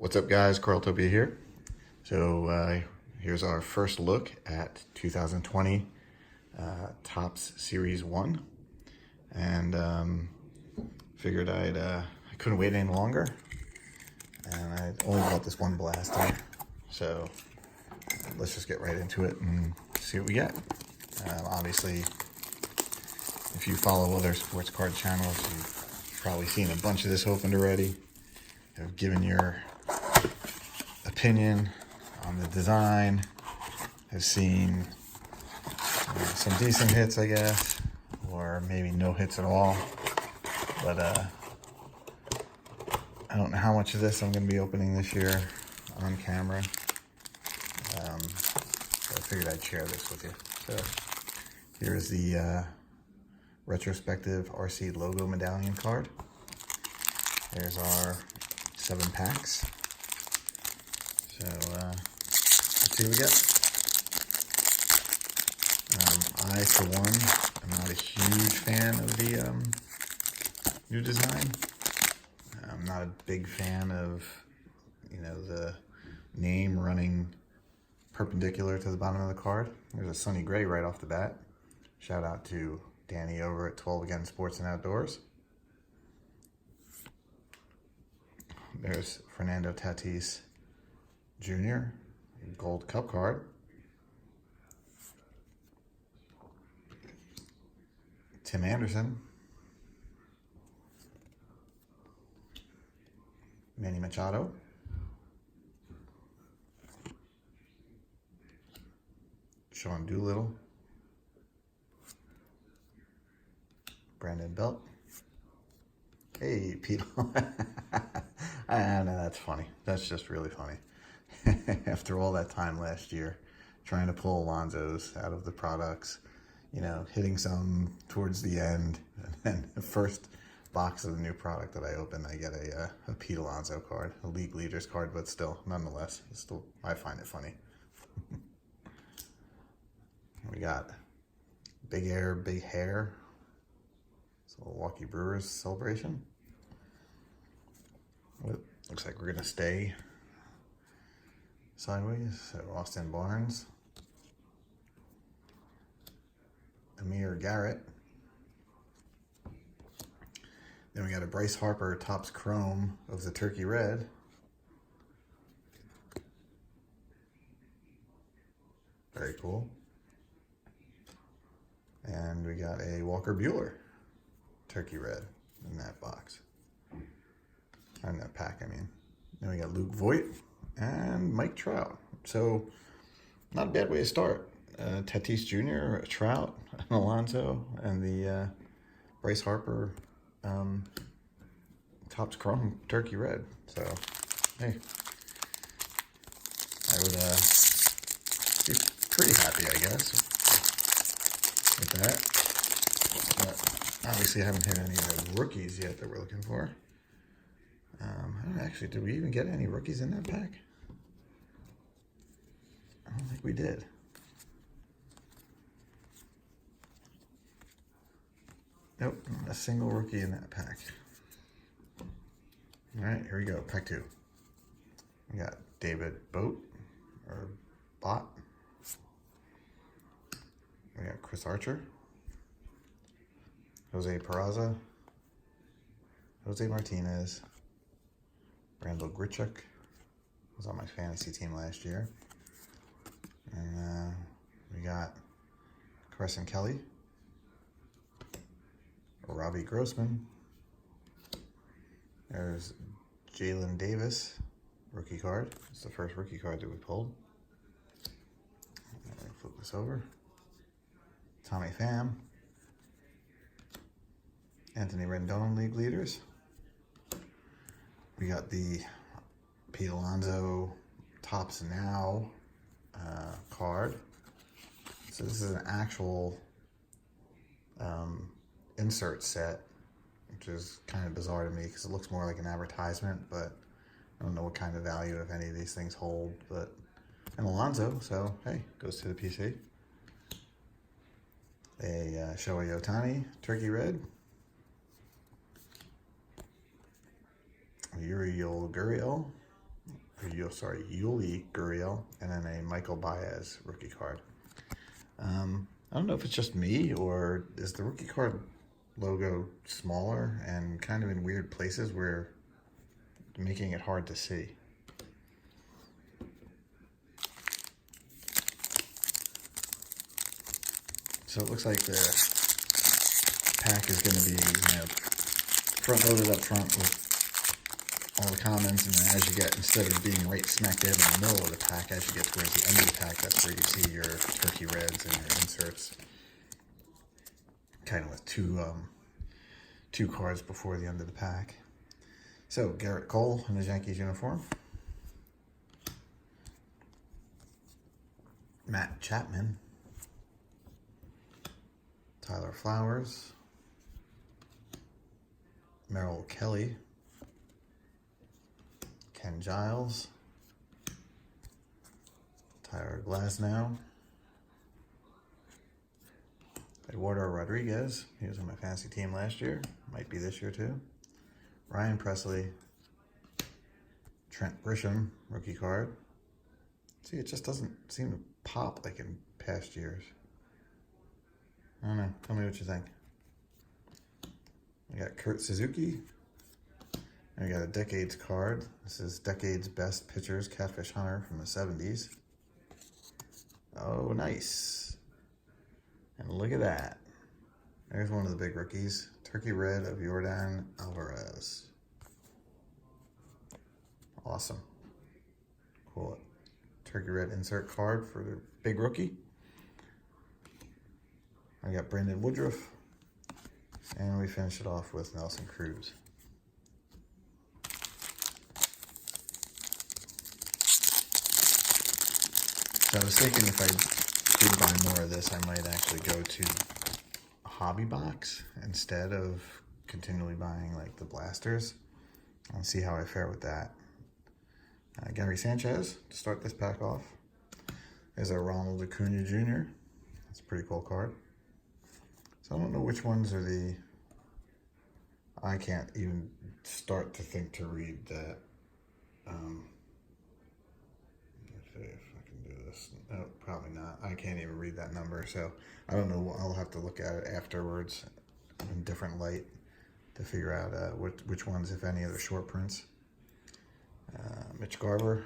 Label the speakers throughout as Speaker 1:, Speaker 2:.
Speaker 1: What's up, guys? Carltopia here. So here's our first look at 2020 Topps Series 1. And figured I couldn't wait any longer. And I only bought this one blaster. So let's just get right into it and see what we get. Obviously, if you follow other sports card channels, you've probably seen a bunch of this opened already. Have given your opinion on the design. Have seen some decent hits, I guess, or maybe no hits at all. But I don't know how much of this I'm going to be opening this year on camera. So I figured I'd share this with you. So here's the retrospective RC logo medallion card. There's our 7 packs. So let's see what we get. I, for one, am not a huge fan of the new design. I'm not a big fan of, the name running perpendicular to the bottom of the card. There's a Sonny Gray right off the bat. Shout out to Danny over at 12 Again Sports and Outdoors. There's Fernando Tatis Jr., Gold Cup card. Tim Anderson. Manny Machado. Sean Doolittle. Brandon Belt. Hey, Pete. I know, that's funny. That's just really funny. After all that time last year, trying to pull Alonso's out of the products, hitting some towards the end, and then the first box of the new product that I open, I get a Pete Alonso card, a league leaders card, but still, nonetheless, I find it funny. We got Big Air, Big Hair. It's a Milwaukee Brewers celebration. Looks like we're gonna stay sideways. So Austin Barnes, Amir Garrett. Then we got a Bryce Harper Topps Chrome of the Turkey Red. Very cool. And we got a Walker Buehler Turkey Red in that box. In that pack, I mean. Then we got Luke Voit and Mike Trout. So, not a bad way to start. Tatis Jr., Trout, and Alonso, and the Bryce Harper Topps Chrome Turkey Red. So, hey, I would be pretty happy, I guess, with that. But obviously, I haven't hit any of the rookies yet that we're looking for. I don't know, actually, did we even get any rookies in that pack? I don't think we did. Nope, not a single rookie in that pack. All right, here we go, pack 2. We got David Bott. We got Chris Archer. Jose Peraza. Jose Martinez. Randall Grichuk was on my fantasy team last year. And we got Carson Kelly. Robbie Grossman. There's Jalen Davis, rookie card. It's the first rookie card that we pulled. Flip this over. Tommy Pham. Anthony Rendon, league leaders. We got the Pete Alonso Topps Now card. So this is an actual insert set, which is kind of bizarre to me because it looks more like an advertisement, but I don't know what kind of value, if any, of these things hold. But an Alonso, so hey, goes to the PC. A Shohei Ohtani Turkey Red. Uriel Gurriel Yuli Gurriel, and then a Michael Baez rookie card. I don't know if it's just me, or is the rookie card logo smaller and kind of in weird places where making it hard to see. So it looks like the pack is going to be, front loaded up front with all the comments, and then as you get, instead of being right smack dab in the middle of the pack, as you get towards the end of the pack, that's where you see your turkey reds and your inserts, kind of with two cards before the end of the pack. So Garrett Cole in his Yankees uniform, Matt Chapman, Tyler Flowers, Merrill Kelly, Ken Giles, Tyler Glasnow, Eduardo Rodriguez, he was on my fantasy team last year, might be this year too, Ryan Presley, Trent Grisham, rookie card. See, it just doesn't seem to pop like in past years. I don't know, tell me what you think. We got Kurt Suzuki. And we got a Decades card. This is Decades Best Pitchers Catfish Hunter from the 70s. Oh, nice. And look at that. There's one of the big rookies. Turkey Red of Yordan Alvarez. Awesome. Cool. Turkey Red insert card for the big rookie. I got Brandon Woodruff. And we finish it off with Nelson Cruz. So I was thinking if I did buy more of this, I might actually go to a hobby box instead of continually buying like the blasters. I'll see how I fare with that. Gary Sanchez to start this pack off. There's a Ronald Acuna Jr. That's a pretty cool card. So I don't know which ones are the... I can't even start to think to read that. If I can do this. No, probably not. I can't even read that number, so I don't know. I'll have to look at it afterwards in different light to figure out which ones, if any, are the short prints. Mitch Garver,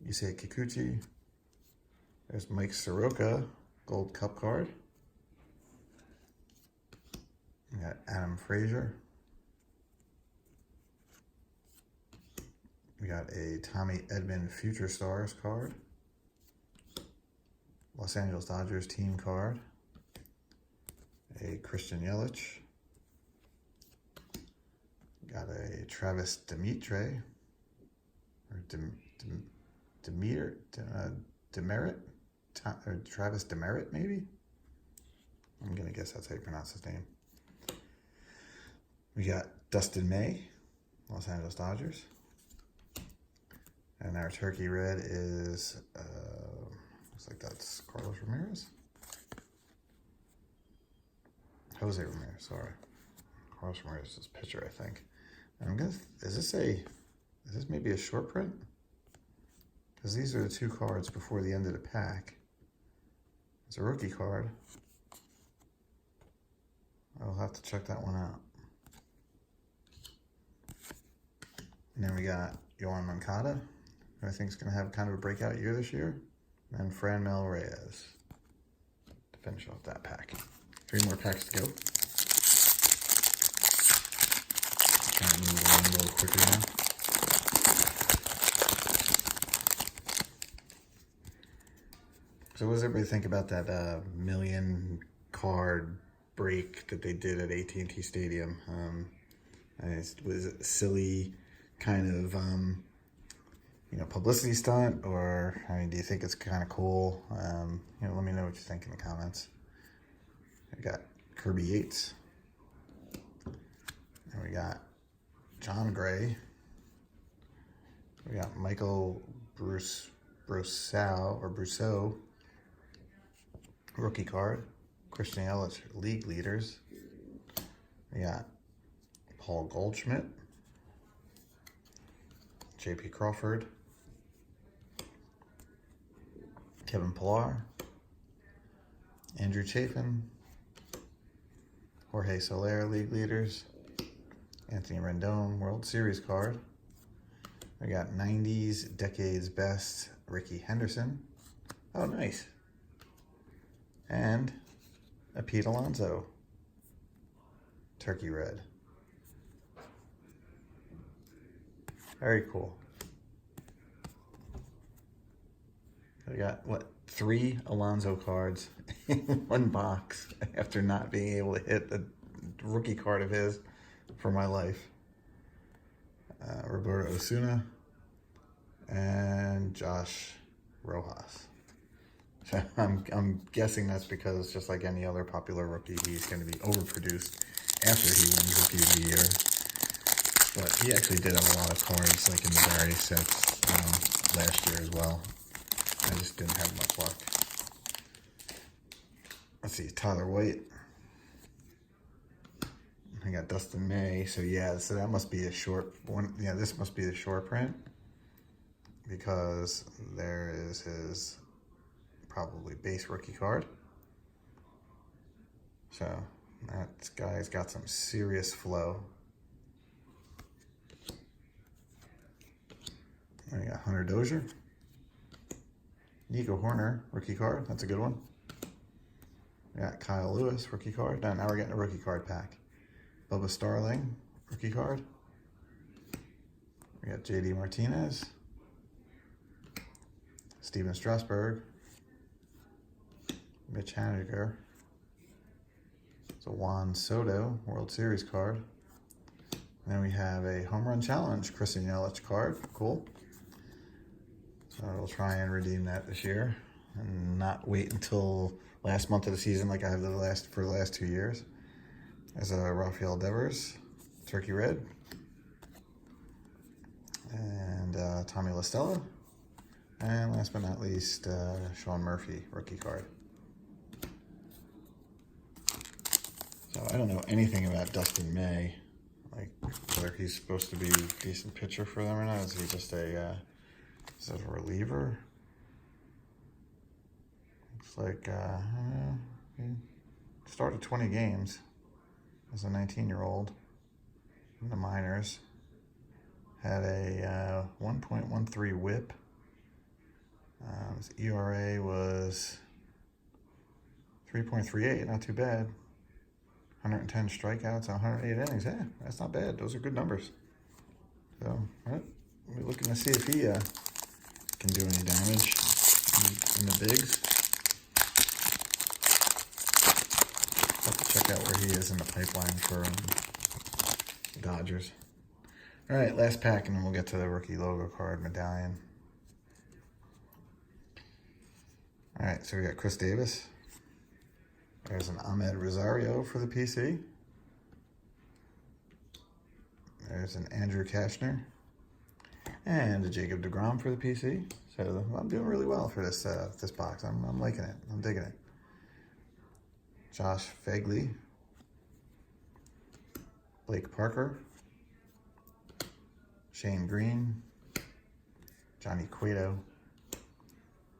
Speaker 1: Yusei Kikuchi. There's Mike Soroka, Gold Cup card. We got Adam Frazier. We got a Tommy Edman Future Stars card. Los Angeles Dodgers team card. A Christian Yelich. Got a Travis Demeritte. Or Demeritte? Or Travis Demeritte, maybe? I'm going to guess that's how you pronounce his name. We got Dustin May, Los Angeles Dodgers. And our Turkey Red is, looks like that's Carlos Ramirez. Jose Ramirez, sorry. Carlos Ramirez is pitcher, I think. And I'm gonna, is this maybe a short print? Because these are the two cards before the end of the pack. It's a rookie card. I'll have to check that one out. And then we got Yohan Moncada, who I think is going to have kind of a breakout year this year. And Franmil Reyes to finish off that pack. 3 more packs to go. Trying to move along a little quicker now. So what does everybody think about that million card break that they did at AT&T Stadium? Was it silly kind of publicity stunt, or do you think it's kind of cool? Let me know what you think in the comments. I got Kirby Yates, and we got John Gray. We got Michael Brousseau, rookie card. Christian Yelich, league leaders. We got Paul Goldschmidt, J.P. Crawford, Kevin Pillar, Andrew Chafin, Jorge Soler, league leaders, Anthony Rendon, World Series card. We got 90s Decades Best, Ricky Henderson. Oh, nice. And a Pete Alonso, Turkey Red. Very cool. We got, what, 3 Alonso cards in one box after not being able to hit a rookie card of his for my life. Roberto Osuna and Josh Rojas. So I'm guessing that's because, just like any other popular rookie, he's going to be overproduced after he wins Rookie of the Year. But he actually did have a lot of cards, like in the various sets last year as well. I just didn't have much luck. Let's see, Tyler White. I got Dustin May. So yeah, so that must be a short one. Yeah, this must be the short print, because there is his probably base rookie card. So that guy's got some serious flow. We got Hunter Dozier. Nico Horner, rookie card. That's a good one. We got Kyle Lewis, rookie card. Now we're getting a rookie card pack. Bubba Starling, rookie card. We got JD Martinez. Steven Strasburg. Mitch Haniger. It's a Juan Soto World Series card. And then we have a Home Run Challenge Christian Yelich card. Cool. So we'll try and redeem that this year and not wait until last month of the season like I have for the last 2 years. There's a Rafael Devers, Turkey Red. And Tommy La Stella. And last but not least, Sean Murphy, rookie card. So I don't know anything about Dustin May, like whether he's supposed to be a decent pitcher for them or not. Is he just a reliever? Looks like he started 20 games as a 19-year-old in the minors. Had a 1.13 whip. His ERA was 3.38, not too bad. 110 strikeouts and 108 innings. Yeah, that's not bad. Those are good numbers. So, right, we're looking to see if he can do any damage in the bigs. Have to check out where he is in the pipeline for the Dodgers. All right, last pack, and then we'll get to the rookie logo card medallion. All right, so we got Chris Davis. There's an Ahmed Rosario for the PC. There's an Andrew Cashner. And a Jacob deGrom for the PC. So I'm doing really well for this this box. I'm liking it. I'm digging it. Josh Fagley. Blake Parker. Shane Green. Johnny Cueto.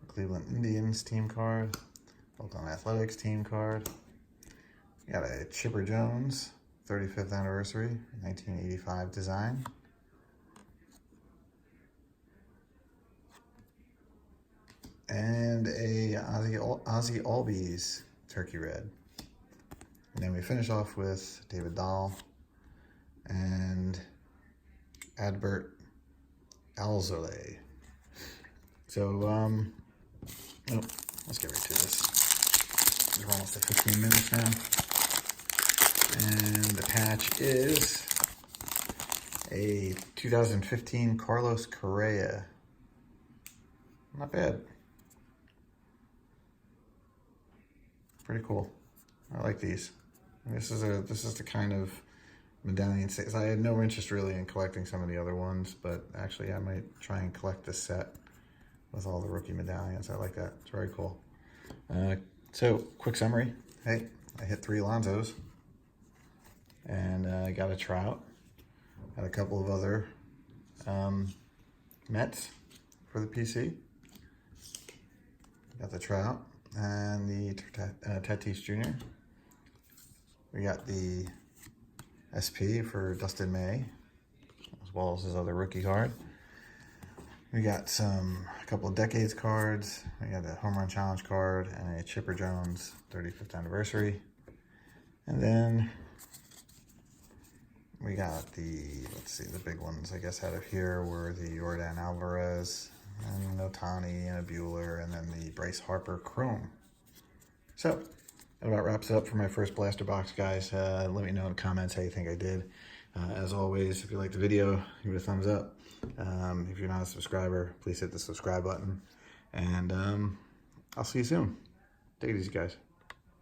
Speaker 1: Cleveland Indians team card. Oakland Athletics team card. We got a Chipper Jones, 35th anniversary, 1985 design. And a Ozzie Albies Turkey Red. And then we finish off with David Dahl and Adbert Alzolay. So, let's get right to this. We're almost at 15 minutes now. And the patch is a 2015 Carlos Correa. Not bad. Pretty cool. I like these. This is the kind of medallion set. I had no interest really in collecting some of the other ones, but actually I might try and collect this set with all the rookie medallions. I like that. It's very cool. So, quick summary. Hey, I hit 3 Alonsos, and I got a Trout. Had a couple of other Mets for the PC. got the Trout and the Tatis Jr. We got the SP for Dustin May, as well as his other rookie card. We got a couple of Decades cards. We got a Home Run Challenge card and a Chipper Jones 35th anniversary. And then we got the, let's see, the big ones I guess out of here were the Yordan Alvarez and Ohtani and a Buehler, and then the Bryce Harper Chrome. So that about wraps it up for my first blaster box, guys. Let me know in the comments how you think I did. As always, if you like the video, give it a thumbs up. If you're not a subscriber, please hit the subscribe button. And I'll see you soon. Take it easy, guys.